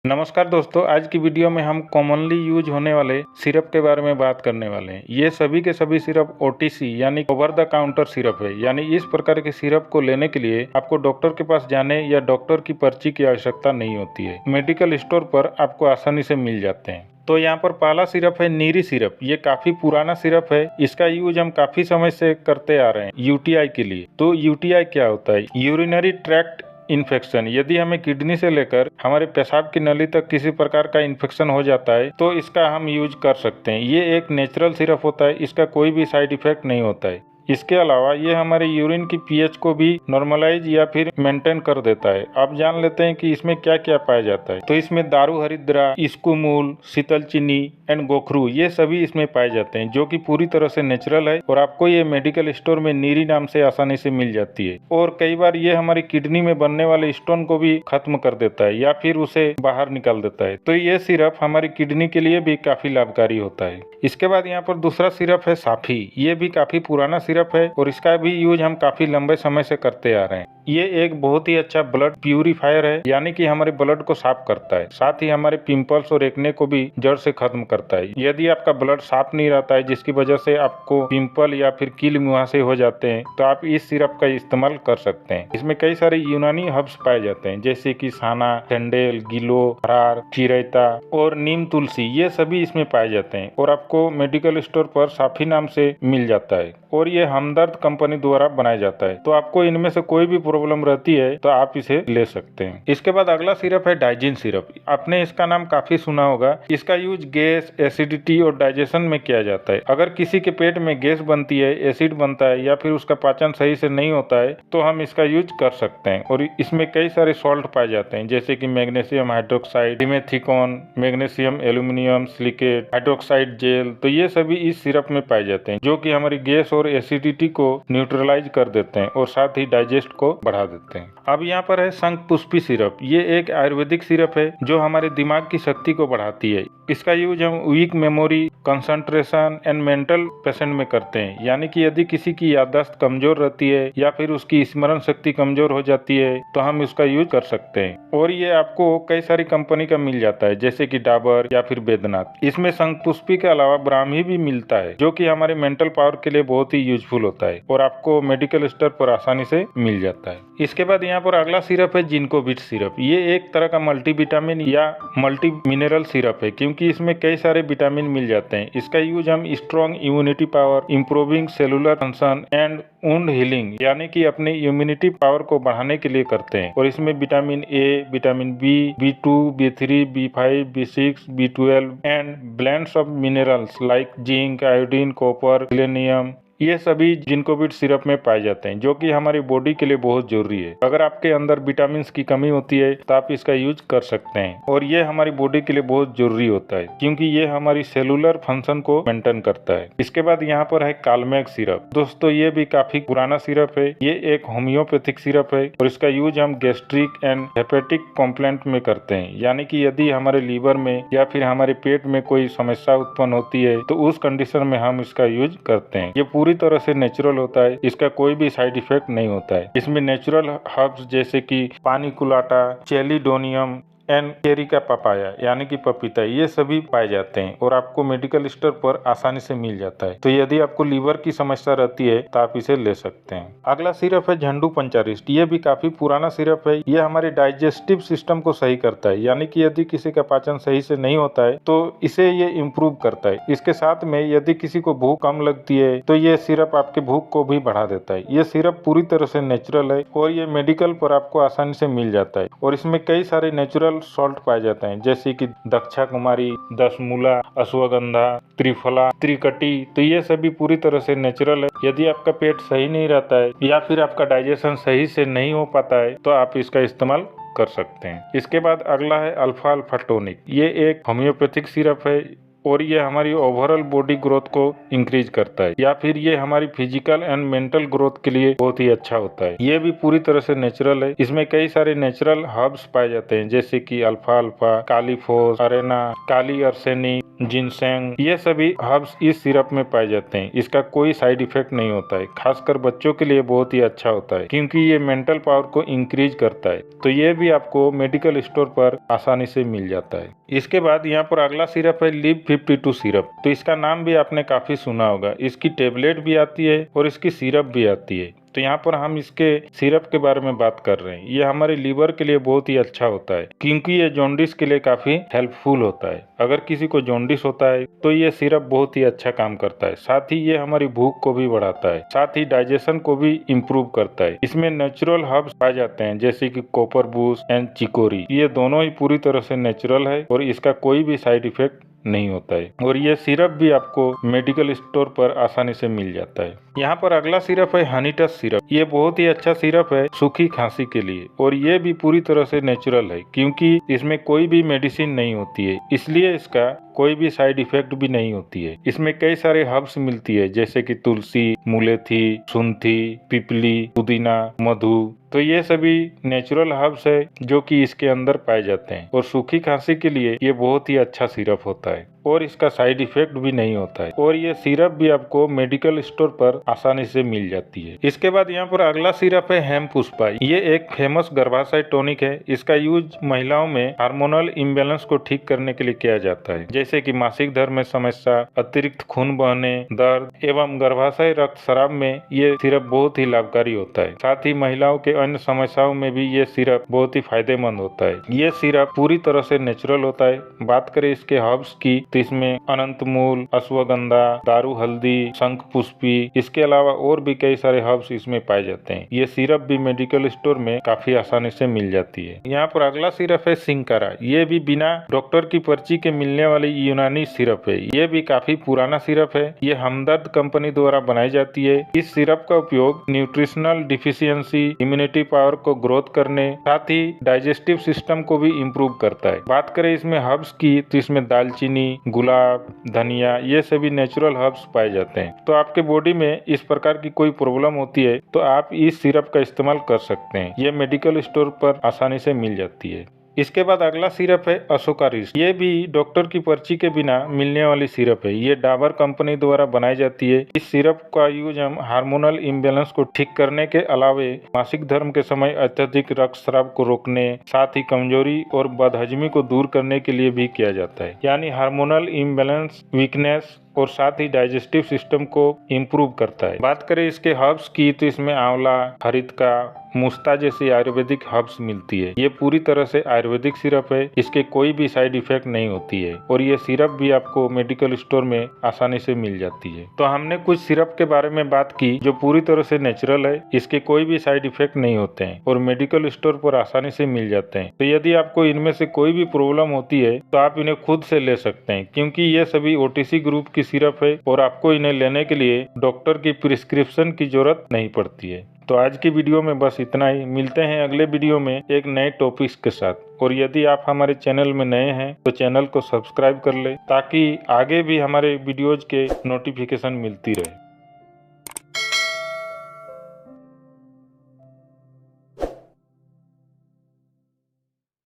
नमस्कार दोस्तों, आज की वीडियो में हम कॉमनली यूज होने वाले सिरप के बारे में बात करने वाले हैं। ये सभी के सभी सिरप ओटीसी यानी ओवर द काउंटर सिरप है। यानी इस प्रकार के सिरप को लेने के लिए आपको डॉक्टर के पास जाने या डॉक्टर की पर्ची की आवश्यकता नहीं होती है। मेडिकल स्टोर पर आपको आसानी से मिल जाते हैं। तो यहाँ पर पहला सिरप है नीरी सिरप। ये काफी पुराना सिरप है। इसका यूज हम काफी समय से करते आ रहे हैं यूटीआई के लिए। तो यूटीआई क्या होता है? Urinary tract infection. यदि हमें किडनी से लेकर हमारे पेशाब की नली तक किसी प्रकार का इन्फेक्शन हो जाता है तो इसका हम यूज कर सकते हैं। ये एक नेचुरल सिरप होता है। इसका कोई भी साइड इफेक्ट नहीं होता है। इसके अलावा ये हमारे यूरिन की पीएच को भी नॉर्मलाइज या फिर मेंटेन कर देता है। आप जान लेते हैं कि इसमें क्या क्या पाया जाता है। तो इसमें दारू हरिद्रा, इस्कुमूल, शीतल चीनी एंड गोखरू ये सभी इसमें पाए जाते हैं, जो कि पूरी तरह से नेचुरल है और आपको ये मेडिकल स्टोर में नीरी नाम से आसानी से मिल जाती है। और कई बार ये हमारी किडनी में बनने वाले स्टोन को भी खत्म कर देता है या फिर उसे बाहर निकाल देता है। तो ये सिरप हमारी किडनी के लिए भी काफी लाभकारी होता है। इसके बाद यहाँ पर दूसरा सिरप है साफी। ये भी काफी पुराना सिरप है और इसका भी यूज हम काफी लंबे समय से करते आ रहे हैं। ये एक बहुत ही अच्छा ब्लड प्यूरिफायर है, यानी कि हमारे ब्लड को साफ करता है। साथ ही हमारे पिंपल्स और एक्ने को भी जड़ से खत्म करता है। यदि आपका ब्लड साफ नहीं रहता है, जिसकी वजह से आपको पिंपल या फिर कील मुहासे हो जाते हैं, तो आप इस सिरप का इस्तेमाल कर सकते हैं। इसमें कई सारे यूनानी हर्ब्स पाए जाते हैं, जैसे कि साना, सैंडल, गिलो, हरार, चिरैता और नीम तुलसी। ये सभी इसमें पाए जाते हैं और आपको मेडिकल स्टोर पर साफी नाम से मिल जाता है और ये हमदर्द कंपनी द्वारा बनाया जाता है। तो आपको इनमें से कोई भी प्रॉब्लम रहती है तो आप इसे ले सकते हैं। इसके बाद अगला सिरप है डाइजिन सिरप। आपने इसका नाम काफी सुना होगा। इसका यूज गैस, एसिडिटी और डाइजेशन में किया जाता है। अगर किसी के पेट में गैस बनती है, एसिड बनता है या फिर उसका पाचन सही से नहीं होता है तो हम इसका यूज कर सकते हैं। और इसमें कई सारे सॉल्ट पाए जाते हैं, जैसे कि magnesium hydroxide, dimethicone, magnesium aluminium silicate, hydroxide gel. तो ये सभी इस सिरप में पाए जाते हैं, जो कि हमारी गैस और एसिडिटी को न्यूट्रलाइज कर देते हैं और साथ ही डाइजेस्ट को बढ़ा देते हैं। अब यहाँ पर है शंखपुष्पी सिरप। ये एक आयुर्वेदिक सिरप है जो हमारे दिमाग की शक्ति को बढ़ाती है। इसका यूज हम weak memory, concentration and mental patient में करते हैं। यानी कि यदि किसी की याददाश्त कमजोर रहती है या फिर उसकी स्मरण शक्ति कमजोर हो जाती है तो हम इसका यूज कर सकते हैं। और ये आपको कई सारी कंपनी का मिल जाता है, जैसे कि डाबर या फिर बैद्यनाथ। इसमें शंखपुष्पी के अलावा ब्राह्मी भी मिलता है, जो कि हमारे मेंटल पावर के लिए बहुत ही यूजफुल होता है और आपको मेडिकल स्टोर पर आसानी से मिल जाता है। इसके बाद यहाँ पर अगला सिरप है जिंकोविट सिरप। ये एक तरह का मल्टीविटामिन या मल्टी मिनरल सिरप है, क्योंकि इसमें कई सारे विटामिन मिल जाते हैं। इसका यूज हम strong immunity power, improving cellular function and wound healing, यानी कि अपने इम्यूनिटी पावर को बढ़ाने के लिए करते हैं। और इसमें vitamin A, vitamin B, B2, B3, B5, B6, B12 and blends of minerals like zinc, iodine, copper, selenium, ये सभी जिंकोविट सिरप में पाए जाते हैं, जो कि हमारी बॉडी के लिए बहुत जरूरी है। अगर आपके अंदर विटामिन की कमी होती है तो आप इसका यूज कर सकते हैं और ये हमारी बॉडी के लिए बहुत जरूरी होता है, क्योंकि ये हमारी सेलुलर फंक्शन को मेंटेन करता है। इसके बाद यहाँ पर है कालमेग सिरप। दोस्तों, ये भी काफी पुराना सिरप है। ये एक होम्योपैथिक सिरप है और इसका यूज हम गैस्ट्रिक एंड हेपेटिक कॉम्प्लेंट में करते हैं। यानी कि यदि हमारे लीवर में या फिर हमारे पेट में कोई समस्या उत्पन्न होती है तो उस कंडीशन में हम इसका यूज करते हैं। ये पूरी तरह से नेचुरल होता है। इसका कोई भी साइड इफेक्ट नहीं होता है। इसमें नेचुरल हर्ब्स जैसे कि पानिकुलाटा, चेलिडोनियम एंड चेरी का पपाया यानी कि पपीता, ये सभी पाए जाते हैं और आपको मेडिकल स्टोर पर आसानी से मिल जाता है। तो यदि आपको लीवर की समस्या रहती है तो आप इसे ले सकते हैं। अगला सिरप है झंडू पंचारिस्ट। ये भी काफी पुराना सिरप है। ये हमारे डाइजेस्टिव सिस्टम को सही करता है। यानी कि यदि किसी का पाचन सही से नहीं होता है तो इसे ये इम्प्रूव करता है। इसके साथ में यदि किसी को भूख कम लगती है तो ये सिरप आपके भूख को भी बढ़ा देता है। ये सिरप पूरी तरह से नेचुरल है और ये मेडिकल पर आपको आसानी से मिल जाता है। और इसमें कई सारे नेचुरल सॉल्ट पाए जाते हैं, जैसे कि दक्षा कुमारी, दशमूला, अश्वगंधा, त्रिफला, त्रिकटी। तो ये सभी पूरी तरह से नेचुरल है। यदि आपका पेट सही नहीं रहता है या फिर आपका डाइजेशन सही से नहीं हो पाता है तो आप इसका इस्तेमाल कर सकते हैं। इसके बाद अगला है अल्फा अल्फा टॉनिक। ये एक होम्योपैथिक सिरप है और ये हमारी ओवरऑल बॉडी ग्रोथ को इंक्रीज करता है या फिर ये हमारी फिजिकल एंड मेंटल ग्रोथ के लिए बहुत ही अच्छा होता है। ये भी पूरी तरह से नेचुरल है। इसमें कई सारे नेचुरल हर्ब्स पाए जाते हैं, जैसे कि अल्फा अल्फा, कालीफोस, अरेना, काली अर्सेनी, जिनसेंग, ये सभी हर्ब्स इस सिरप में पाए जाते हैं। इसका कोई साइड इफेक्ट नहीं होता है। खासकर बच्चों के लिए बहुत ही अच्छा होता है क्योंकि ये मेंटल पावर को इंक्रीज करता है। तो ये भी आपको मेडिकल स्टोर पर आसानी से मिल जाता है। इसके बाद यहाँ पर अगला सिरप है लिव 52 सिरप। तो इसका नाम भी आपने काफी सुना होगा। इसकी टेबलेट भी आती है और इसकी सिरप भी आती है। तो यहाँ पर हम इसके सिरप के बारे में बात कर रहे हैं। ये हमारे लीवर के लिए बहुत ही अच्छा होता है क्योंकि ये जॉन्डिस के लिए काफी हेल्पफुल होता है। अगर किसी को जॉन्डिस होता है तो ये सिरप बहुत ही अच्छा काम करता है। साथ ही ये हमारी भूख को भी बढ़ाता है, साथ ही डाइजेशन को भी इम्प्रूव करता है। इसमें नेचुरल हर्ब्स पाए जाते हैं जैसे कि कॉपर बूस एंड चिकोरी। ये दोनों ही पूरी तरह से नेचुरल है और इसका कोई भी साइड इफेक्ट नहीं होता है। और ये सिरप भी आपको मेडिकल स्टोर पर आसानी से मिल जाता है। यहाँ पर अगला सिरप है हनी टच सिरप। ये बहुत ही अच्छा सिरप है सूखी खांसी के लिए और ये भी पूरी तरह से नेचुरल है क्योंकि इसमें कोई भी मेडिसिन नहीं होती है, इसलिए इसका कोई भी साइड इफेक्ट भी नहीं होती है। इसमें कई सारे हर्ब्स मिलती है जैसे कि तुलसी, मुलेठी, सुंठी, पिपली, पुदीना, मधु। तो ये सभी नेचुरल हर्ब्स है जो कि इसके अंदर पाए जाते हैं और सूखी खांसी के लिए ये बहुत ही अच्छा सिरप होता है और इसका साइड इफेक्ट भी नहीं होता है। और ये सिरप भी आपको मेडिकल स्टोर पर आसानी से मिल जाती है। इसके बाद यहाँ पर अगला सिरप है हेम पुष्पा। ये एक फेमस गर्भाशय टॉनिक है। इसका यूज महिलाओं में हार्मोनल इम्बैलेंस को ठीक करने के लिए किया जाता है जैसे कि मासिक धर्म में समस्या, अतिरिक्त खून बहने, दर्द एवं गर्भाशय रक्तस्राव में ये सिरप बहुत ही लाभकारी होता है। साथ ही महिलाओं के अन्य समस्याओं में भी ये सिरप बहुत ही फायदेमंद होता है। ये सिरप पूरी तरह से नेचुरल होता है। बात करें इसके हर्ब्स की तो इसमें अनंतमूल, अश्वगंधा, दारू हल्दी, शंख पुष्पी, इसके अलावा और भी कई सारे हर्ब्स इसमें पाए जाते हैं। ये सिरप भी मेडिकल स्टोर में काफी आसानी से मिल जाती है। यहाँ पर अगला सिरप है सिंकारा। ये भी बिना डॉक्टर की पर्ची के मिलने वाली यूनानी सिरप है। ये भी काफी पुराना सिरप है। ये हमदर्द कंपनी द्वारा बनाई जाती है। इस सिरप का उपयोग न्यूट्रिशनल डिफिशियंसी, इम्यूनिटी पावर को ग्रोथ करने, साथ ही डाइजेस्टिव सिस्टम को भी इम्प्रूव करता है। बात करें इसमें हर्ब्स की तो इसमें दालचीनी, गुलाब, धनिया, ये सभी नेचुरल हर्ब्स पाए जाते हैं। तो आपके बॉडी में इस प्रकार की कोई प्रॉब्लम होती है तो आप इस सिरप का इस्तेमाल कर सकते हैं। ये मेडिकल स्टोर पर आसानी से मिल जाती है। इसके बाद अगला सिरप है अशोका रिस्ट। ये भी डॉक्टर की पर्ची के बिना मिलने वाली सिरप है। ये डाबर कंपनी द्वारा बनाई जाती है। इस सिरप का यूज हम हार्मोनल इम्बैलेंस को ठीक करने के अलावे मासिक धर्म के समय अत्यधिक रक्तस्राव को रोकने, साथ ही कमजोरी और बदहजमी को दूर करने के लिए भी किया जाता है। यानी हार्मोनल इम्बैलेंस, वीकनेस और साथ ही डाइजेस्टिव सिस्टम को इम्प्रूव करता है। बात करें इसके हर्ब्स की तो इसमें आंवला, हरितका, मुस्ता जैसी आयुर्वेदिक हर्ब्स मिलती है। ये पूरी तरह से आयुर्वेदिक सिरप है। इसके कोई भी साइड इफेक्ट नहीं होती है और ये सिरप भी आपको मेडिकल स्टोर में आसानी से मिल जाती है। तो हमने कुछ सिरप के बारे में बात की जो पूरी तरह से नेचुरल है, इसके कोई भी साइड इफेक्ट नहीं होते हैं और मेडिकल स्टोर पर आसानी से मिल जाते हैं। तो यदि आपको इनमें से कोई भी प्रॉब्लम होती है तो आप इन्हें खुद से ले सकते हैं क्योंकि ये सभी OTC ग्रुप की सिरप है और आपको इन्हें लेने के लिए डॉक्टर की प्रिस्क्रिप्शन की जरूरत नहीं पड़ती है। तो आज की वीडियो में बस इतना ही। मिलते हैं अगले वीडियो में एक नए टॉपिक्स के साथ। और यदि आप हमारे चैनल में नए हैं तो चैनल को सब्सक्राइब कर ले ताकि आगे भी हमारे वीडियोज के नोटिफिकेशन मिलती रहे।